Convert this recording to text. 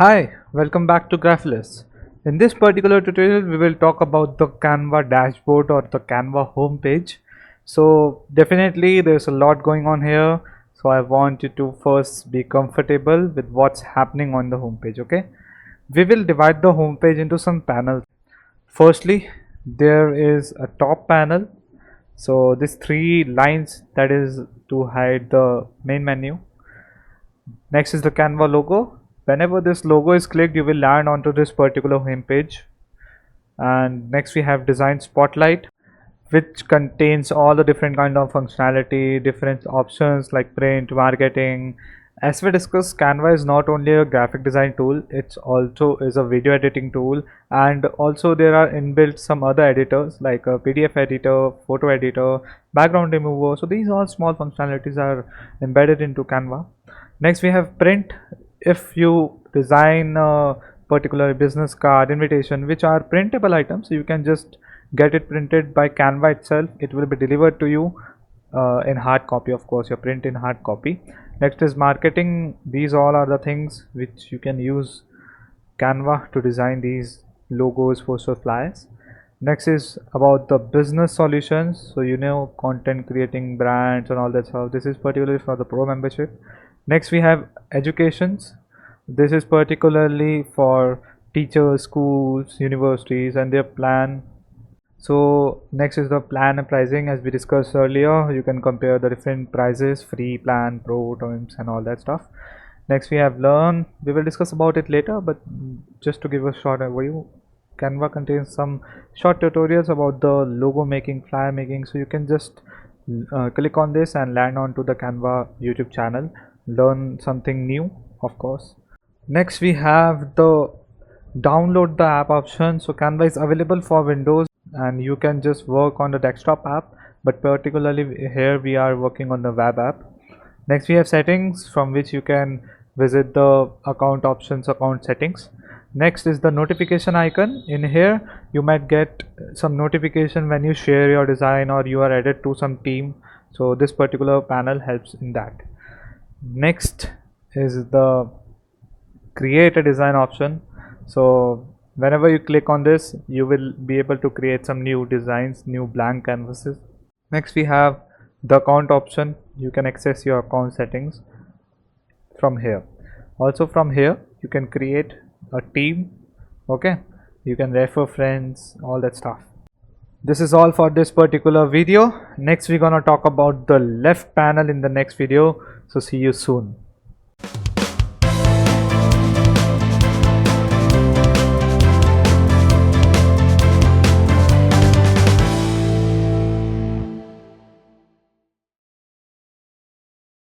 Hi, welcome back to Graphless. In this particular tutorial, we will talk about the Canva dashboard or the Canva homepage. So definitely there's a lot going on here. So I want you to first be comfortable with what's happening on the homepage. Okay, we will divide the homepage into some panels. Firstly, there is a top panel. So these three lines, that is to hide the main menu. Next is the Canva logo. Whenever this logo is clicked, you will land onto this particular home page. And next we have Design Spotlight, which contains all the different kind of functionality, different options like print, marketing. As we discussed, Canva is not only a graphic design tool, it's also is a video editing tool, and also there are inbuilt some other editors like a PDF editor, photo editor, background remover. So these all small functionalities are embedded into Canva. Next we have print. If you design a particular business card, invitation, which are printable items, you can just get it printed by Canva itself. It will be delivered to you in hard copy. Of course, your print in hard copy. Next is marketing. These all are the things which you can use Canva to design these logos, posters, flyers. Next is about the business solutions. So content creating, brands and all that stuff. This is particularly for the pro membership. Next we have educations. This is particularly for teachers, schools, universities and their plan. So next is the plan and pricing. As we discussed earlier, you can compare the different prices, free plan, pro, terms and all that stuff. Next we have learn. We will discuss about it later, but just to give a short overview, Canva contains some short tutorials about the logo making, flyer making. So you can just click on this and land onto the Canva YouTube channel, learn something new, of course. Next we have the download the app option. So Canva is available for Windows and you can just work on the desktop app, but particularly here we are working on the web app. Next we have settings, from which you can visit the account options, account settings. Next is the notification icon. In here you might get some notification when you share your design or you are added to some team. So this particular panel helps in that. Next is the create a design option. So whenever you click on this, you will be able to create some new designs, new blank canvases. Next we have the account option. You can access your account settings from here. Also from here you can create a team. Okay, you can refer friends, all that stuff. This is all for this particular video. Next we're gonna talk about the left panel in the next video. So see you soon.